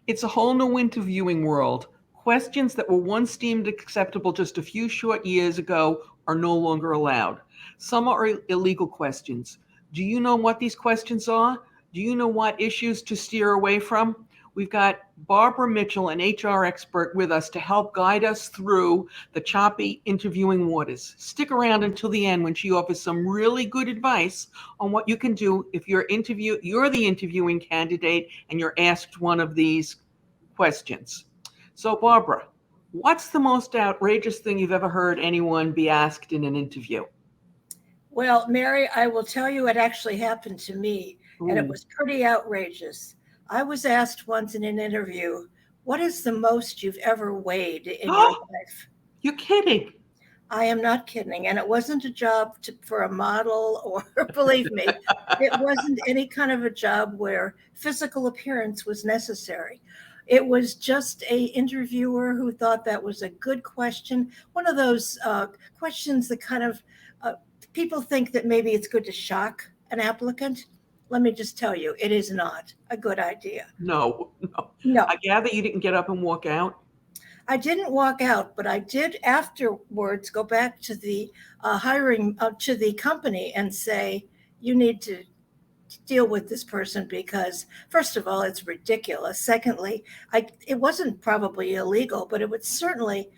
It's a whole new interviewing world. Questions that were once deemed acceptable just a few short years ago are no longer allowed. Some are illegal questions. Do you know what these questions are? Do you know what issues to steer away from? We've got Barbara Mitchell, an HR expert, with us to help guide us through the choppy interviewing waters. Stick around until the end when she offers some really good advice on what you can do if you're the interviewing candidate and you're asked one of these questions. So, Barbara, what's the most outrageous thing you've ever heard anyone be asked in an interview? Well, Mary, I will tell you it actually happened to me, and it Ooh. was pretty outrageous. I was asked once in an interview, what is the most you've ever weighed in your Oh, life? you're kidding. I am not kidding. And it wasn't a job for a model or, believe me, it wasn't any kind of a job where physical appearance was necessary. It was just a interviewer who thought that was a good question. One of those questions that kind of uh, people think that maybe it's good to shock an applicant. Let me just tell you, it is not a good idea. No, no. No, I gather you didn't get up and walk out. I didn't walk out, but I did afterwards go back to the hiring to the company and say, you need to deal with this person because first of all, it's ridiculous. Secondly, it wasn't probably illegal, but it was certainly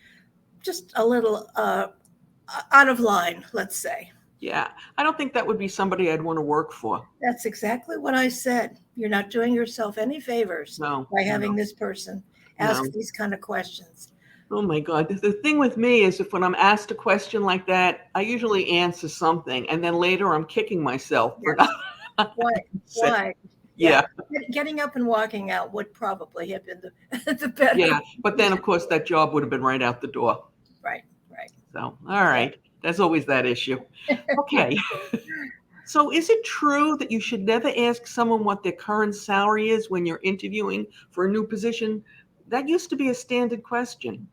just a little out of line, let's say. Yeah, I don't think that would be somebody I'd want to work for. That's exactly what I said. You're not doing yourself any favors No, by having no, this person ask no. these kind of questions. Oh my God. The thing with me is if when I'm asked a question like that, I usually answer something and then later I'm kicking myself for Yes. not Why? saying. Why? Yeah. Yeah, Getting up and walking out would probably have been the, the better. yeah. But then of course that job would have been right out the door. Right, right. So, all Yeah. right. There's always that issue. Okay. So is it true that you should never ask someone what their current salary is when you're interviewing for a new position? That used to be a standard question.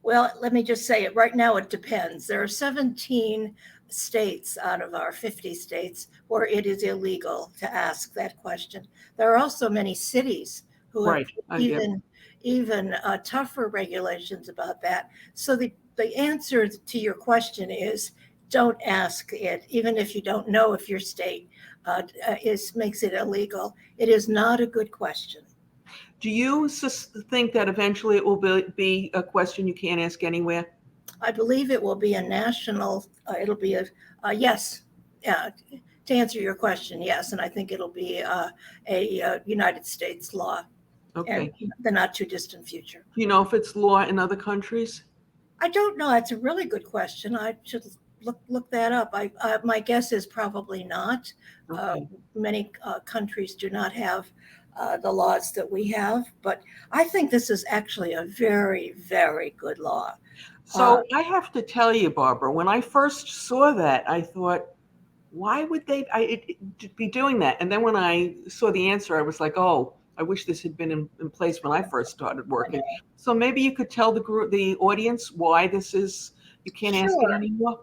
Well, let me just say it right now, it depends. There are 17 states out of our 50 states where it is illegal to ask that question. There are also many cities who have Right. I get. even tougher regulations about that. So the answer to your question is don't ask it, even if you don't know if your state is makes it illegal. It is not a good question. Do you think that eventually it will be a question you can't ask anywhere? I believe it will be a national, it'll be a yes. To answer your question, yes. And I think it'll be a United States law and Okay. the not too distant future. Do you know if it's law in other countries? I don't know. That's a really good question. I should look that up. My guess is probably not. Uh, Okay. Many countries do not have the laws that we have, but I think this is actually a very, very good law. Uh, So I have to tell you, Barbara, when I first saw that, I thought, why would they be doing that? And then when I saw the answer, I was like, oh, I wish this had been in place when I first started working. So maybe you could tell the audience why this is, you can't ask it sure. anymore.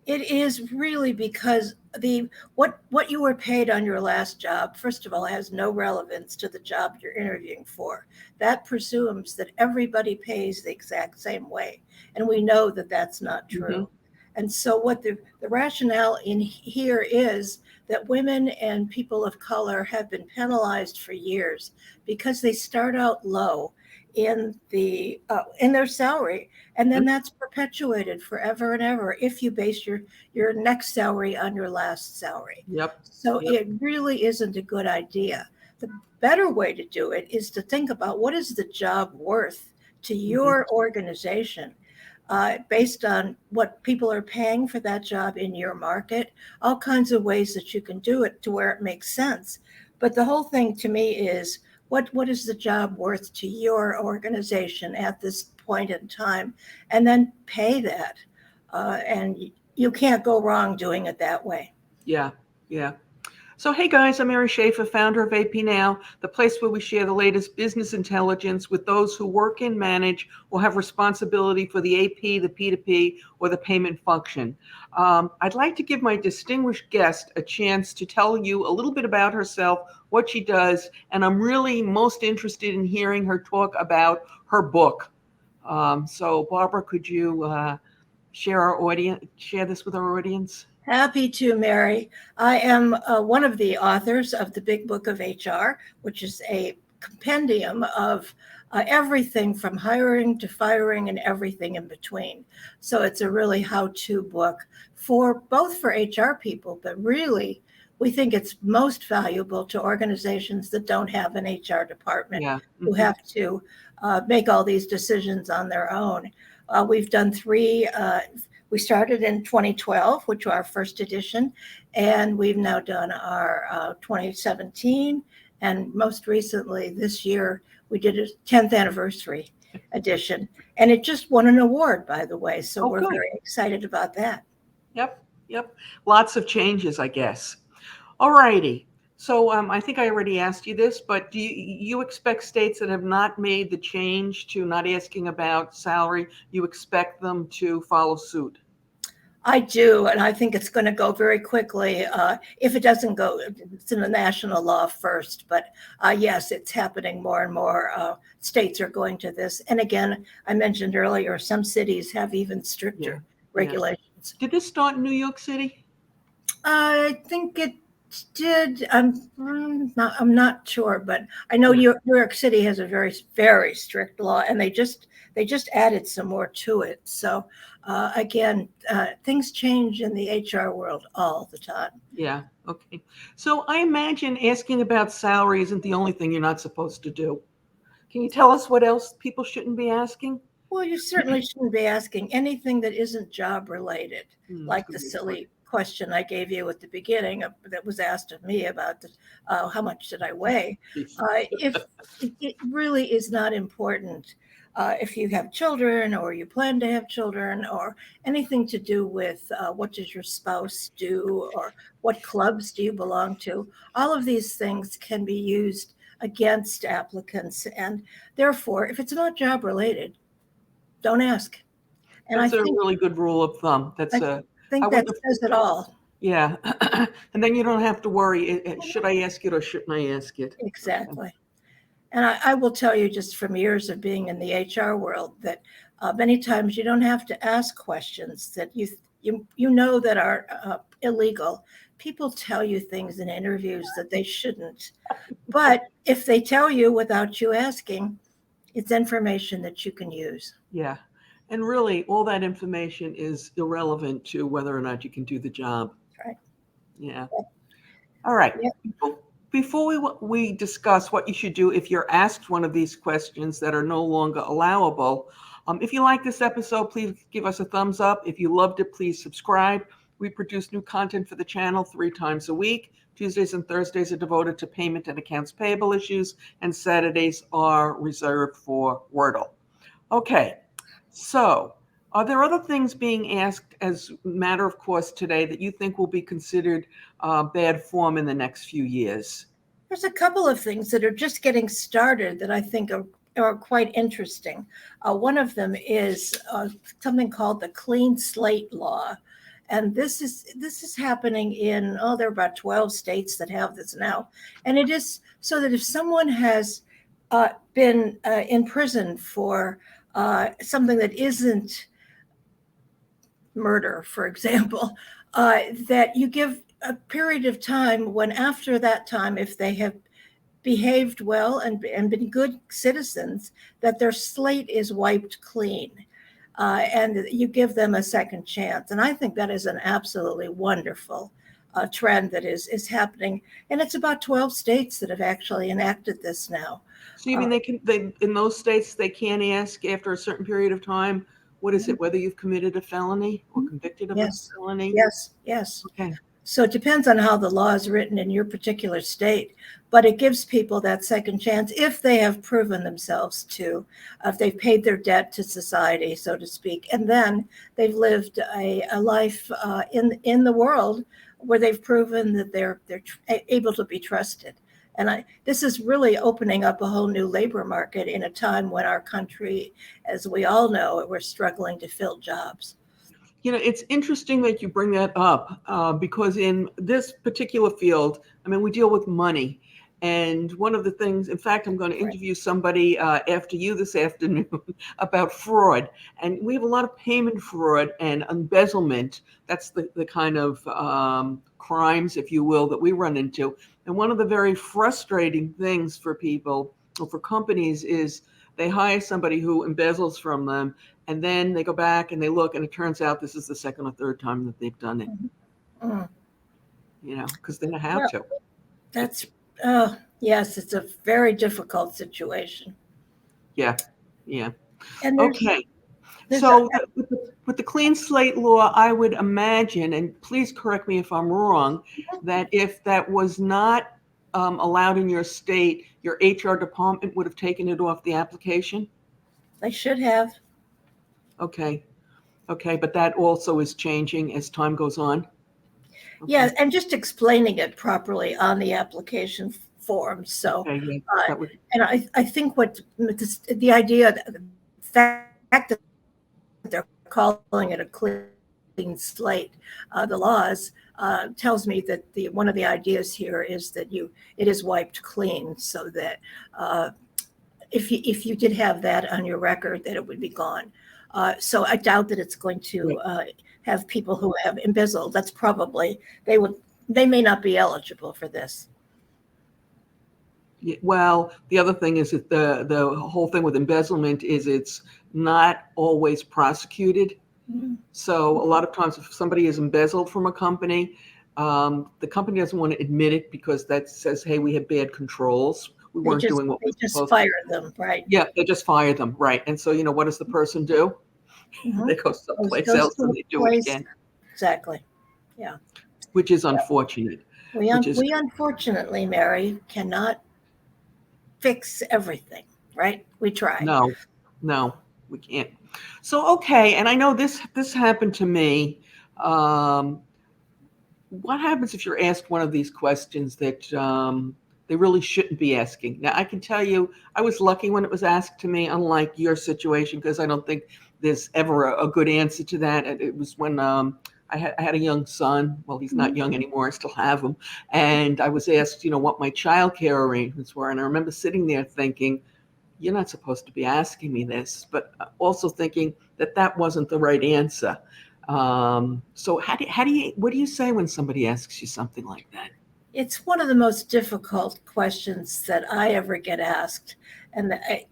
It is really because the what you were paid on your last job, first of all, has no relevance to the job you're interviewing for. That presumes that everybody pays the exact same way, and we know that that's not Hmm. true. And so, what the rationale in here is that women and people of color have been penalized for years because they start out low in their salary, and then that's perpetuated forever and ever if you base your next salary on your last salary. Yep. So Yep. it really isn't a good idea. The better way to do it is to think about what is the job worth to Hmm. your organization, based on what people are paying for that job in your market, all kinds of ways that you can do it to where it makes sense. But the whole thing to me is what is the job worth to your organization at this point in time, and then pay that. And you can't go wrong doing it that way. Yeah. Yeah. So, hey guys, I'm Mary Schaefer, founder of AP Now, the place where we share the latest business intelligence with those who work in, manage, or have responsibility for the AP, the P2P, or the payment function. I'd like to give my distinguished guest a chance to tell you a little bit about herself, what she does, and I'm really most interested in hearing her talk about her book. So, Barbara, could you share this with our audience? Happy to, Mary. I am one of the authors of the Big Book of HR, which is a compendium of everything from hiring to firing and everything in between. So it's a really how-to book for both for HR people, but really we think it's most valuable to organizations that don't have an HR department, Yeah. who have to make all these decisions on their own. We've done three. We started in 2012, which was our first edition, and we've now done our 2017, and most recently this year we did a 10th anniversary edition, and it just won an award, by the way. So Oh, we're good. very excited about that. Yep, yep. Lots of changes, I guess. All righty. So I think I already asked you this, but do you expect states that have not made the change to not asking about salary, you expect them to follow suit? I do, and I think it's going to go very quickly. If it doesn't go, it's in the national law first, but yes, it's happening more and more. States are going to this. And again, I mentioned earlier, some cities have even Yeah, stricter yeah. regulations. Did this start in New York City? I think it did. I'm not sure, but I know Yeah, New York City has a very, very strict law, and they just added some more to it. So again, things change in the HR world all the time. yeah. Okay. So I imagine asking about salary isn't the only thing you're not supposed to do. Can you tell us what else people shouldn't be asking? Well, you certainly shouldn't be asking anything that isn't job related, It's like the going to be important. silly question I gave you at the beginning that was asked of me about how much did I weigh. If it really is not important, if you have children or you plan to have children or anything to do with what does your spouse do or what clubs do you belong to, all of these things can be used against applicants. And therefore, if it's not job related, don't ask. And I That's a think really good rule of thumb. I I think that wouldn't have, says it all. yeah. And then you don't have to worry, should I ask it or shouldn't I ask it? Okay. Exactly. And I will tell you just from years of being in the HR world that many times you don't have to ask questions that you know that are illegal. People tell you things in interviews that they shouldn't. But if they tell you without you asking, it's information that you can use. Yeah. And really, all that information is irrelevant to whether or not you can do the job. Right. Yeah. All right. Yep. Before we discuss what you should do if you're asked one of these questions that are no longer allowable, if you like this episode, please give us a thumbs up. If you loved it, please subscribe. We produce new content for the channel 3 times a week. Tuesdays and Thursdays are devoted to payment and accounts payable issues, and Saturdays are reserved for Wordle. Okay, so are there other things being asked as a matter of course today that you think will be considered bad form in the next few years? There's a couple of things that are just getting started that I think are quite interesting. One of them is something called the Clean Slate Law. And this is happening in, there are about 12 states that have this now. And it is so that if someone has been in prison for something that isn't murder, for example, that you give a period of time when after that time, if they have behaved well and been good citizens, that their slate is wiped clean. And you give them a second chance. And I think that is an absolutely wonderful trend that is happening. And it's about 12 states that have actually enacted this now. So you mean they in those states they can't ask after a certain period of time, what is it, whether you've committed a felony or convicted of a Yes, felony? yes, yes. Okay. So it depends on how the law is written in your particular state, but it gives people that second chance if they have proven themselves to, if they've paid their debt to society, so to speak, and then they've lived a life in the world where they've proven that they're able to be trusted. And this is really opening up a whole new labor market in a time when our country, as we all know, we're struggling to fill jobs. It's interesting that you bring that up because in this particular field, I mean, we deal with money. And one of the things, in fact, I'm going to Right. interview somebody after you this afternoon about fraud. And we have a lot of payment fraud and embezzlement. That's the kind of crimes, if you will, that we run into. And one of the very frustrating things for people or for companies is they hire somebody who embezzles from them, and then they go back and they look, and it turns out this is the second or third time that they've done it, Mm. because they know how Well, to. that's, yes, it's a very difficult situation. Yeah, yeah. And Okay. there's a, So with the clean slate law, I would imagine, and please correct me if I'm wrong, that if that was not allowed in your state, your HR department would have taken it off the application. they should have. Okay. Okay. But that also is changing as time goes on. Yeah, Okay. and just explaining it properly on the application form. So, Okay. Yeah. uh, That would. and I think what the idea, the fact that they're calling it a clean slate, the laws tells me that one of the ideas here is that it is wiped clean, so that uh, if you did have that on your record, that it would be gone. So I doubt that it's going to Right. have people who have embezzled. That's probably they may not be eligible for this. Yeah, well, the other thing is that the whole thing with embezzlement is it's not always prosecuted. Mhm. So a lot of times, if somebody is embezzled from a company, the company doesn't want to admit it because that says, "Hey, we had bad controls. We They weren't just doing what they we're just supposed to." fire them, right? Yeah, they just fire them, right? And so, what does the person do? Hmm. They go someplace Goes else to and a they do it place. again, Exactly. Yeah. which is unfortunate. Which is We unfortunately, Mary, cannot fix everything, right? We try. no, no, we can't. So okay, and I know this happened to me. Um, what happens if you're asked one of these questions that they really shouldn't be asking? Now, I can tell you, I was lucky when it was asked to me, unlike your situation, because I don't think there's ever a good answer to that. And it was when I had a young son. Well, he's not Mhm. young anymore. I still have him. And I was asked, what my childcare arrangements were. And I remember sitting there thinking, you're not supposed to be asking me this, but also thinking that that wasn't the right answer. So what do you say when somebody asks you something like that? It's one of the most difficult questions that I ever get asked, and I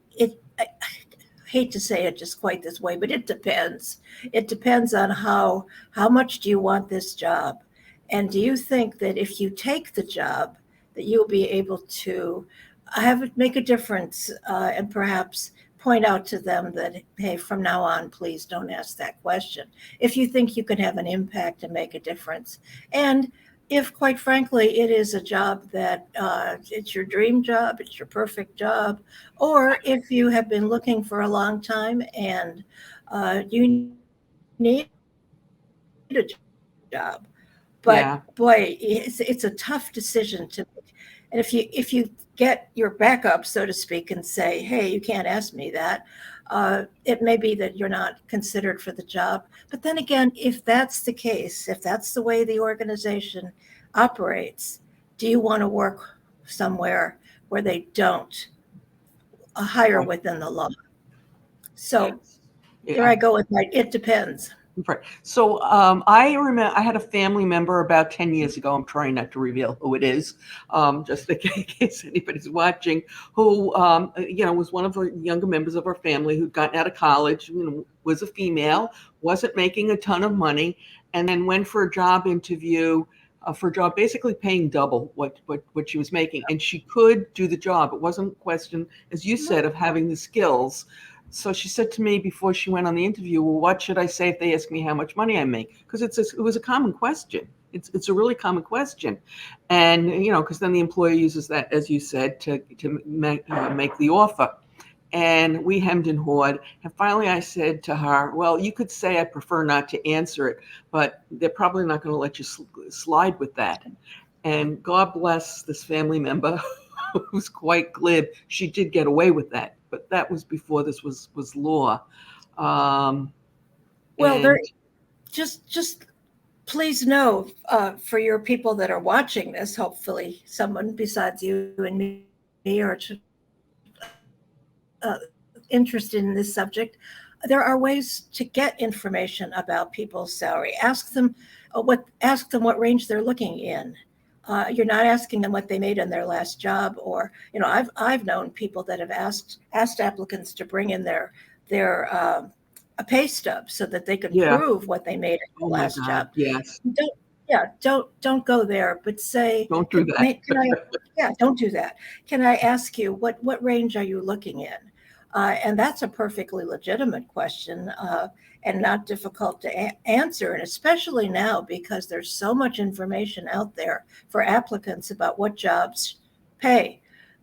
hate to say it just quite this way, but it depends. It depends on how much do you want this job, and do you think that if you take the job, that you'll be able to have it make a difference, and perhaps point out to them that, hey, from now on, please don't ask that question. If you think you can have an impact and make a difference, and if, quite frankly, it is a job that it's your dream job, it's your perfect job, or if you have been looking for a long time and you need a job. But boy, it's a tough Yeah, decision to make. And if you get your backup, so to speak, and say, hey, you can't ask me that, it may be that you're not considered for the job. But then again, if that's the case, if that's the way the organization operates, do you want to work somewhere where they don't hire right. within the law? So there Yeah. I go with my it depends. Right. So I remember I had a family member about 10 years ago. I'm trying not to reveal who it is, just in case anybody's watching, who, was one of the younger members of our family who'd gotten out of college, was a female, wasn't making a ton of money, and then went for a job interview for a job basically paying double what she was making. And she could do the job. It wasn't a question, as you said, of having the skills. So she said to me before she went on the interview, well, what should I say if they ask me how much money I make? Because it was a common question. It's a really common question. And, because then the employer uses that, as you said, to make the offer. And we hemmed and hawed. And finally, I said to her, well, you could say I prefer not to answer it, but they're probably not going to let you slide with that. And God bless this family member who's quite glib. She did get away with that, but that was before this was law. Um, Well, there and just please know, for your people that are watching this, hopefully someone besides you and me are interested in this subject. There are ways to get information about people's salary. Ask them what range they're looking in. You're not asking them what they made in their last job, or I've known people that have asked applicants to bring in their a pay stub so that they could yeah, prove what they made in oh their my last God, job. yes, Don't yeah, don't go there, but say, don't do that. can I, yeah, don't do that. Can I ask you what range are you looking in? And that's a perfectly legitimate question, and not difficult to answer. And especially now, because there's so much information out there for applicants about what jobs pay.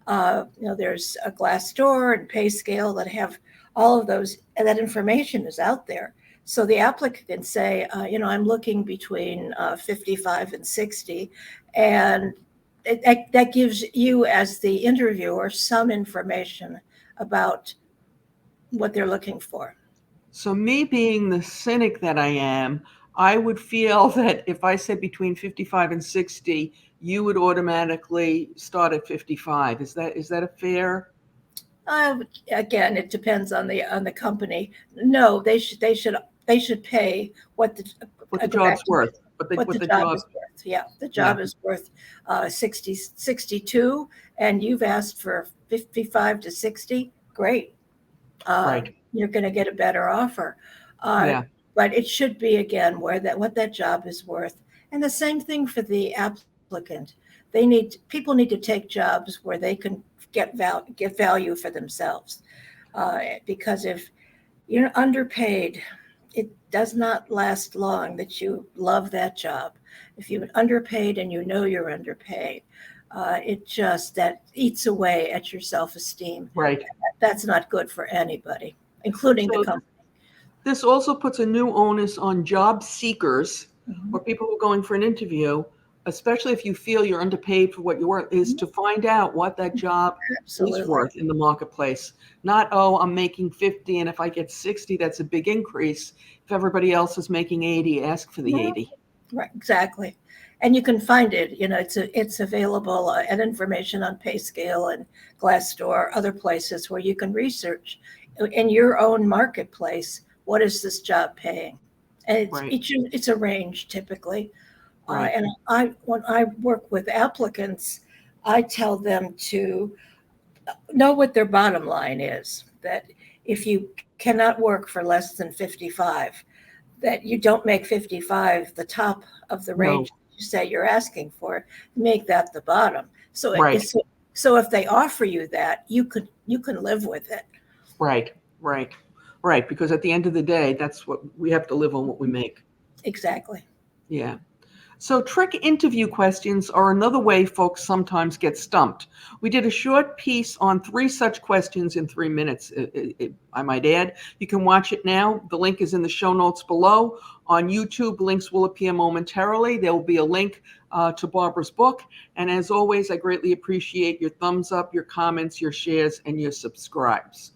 There's a Glassdoor and Pay Scale that have all of those, and that information is out there. So the applicant can say, I'm looking between 55 and 60, and that gives you, as the interviewer, some information about what they're looking for. So, me being the cynic that I am, I would feel that if I said between 55 and 60, you would automatically start at 55. Is that a fair? Again, it depends on the company. No, they should pay what the What I the go back job's to worth? what What the the job job? is worth. Yeah, the Yeah, job is worth 62, and you've asked for 55 to 60. Great, right. you're going to get a better offer. Uh, Yeah, but it should be, again, where that what that job is worth. And the same thing for the applicant. People need to take jobs where they can get value for themselves. Because if you're underpaid, it does not last long that you love that job. If you're underpaid and you know you're underpaid, it just that eats away at your self-esteem. right. That's not good for anybody, including the So company. this also puts a new onus on job seekers or Mhm. people who are going for an interview, especially if you feel you're underpaid for what you're worth, is to find out what that job is Absolutely. worth in the marketplace. Not, oh, I'm making 50, and if I get 60, that's a big increase. If everybody else is making 80, ask for the Mhm. 80. Right, exactly. And you can find it. It's available, and information on PayScale and Glassdoor, other places where you can research in your own marketplace, what is this job paying? And Right, it's a range typically. right, And when I work with applicants, I tell them to know what their bottom line is. That if you cannot work for less than 55, that you don't make 55 the top of the range no, you say you're asking for, make that the bottom. So right, so if they offer you that, you can live with it. right, right, right. Because at the end of the day, that's what we have to live on what we make. Exactly. Yeah. So, trick interview questions are another way folks sometimes get stumped. We did a short piece on 3 such questions in 3 minutes, I might add. You can watch it now. The link is in the show notes below. On YouTube, links will appear momentarily. There will be a link to Barbara's book. And as always, I greatly appreciate your thumbs up, your comments, your shares, and your subscribes.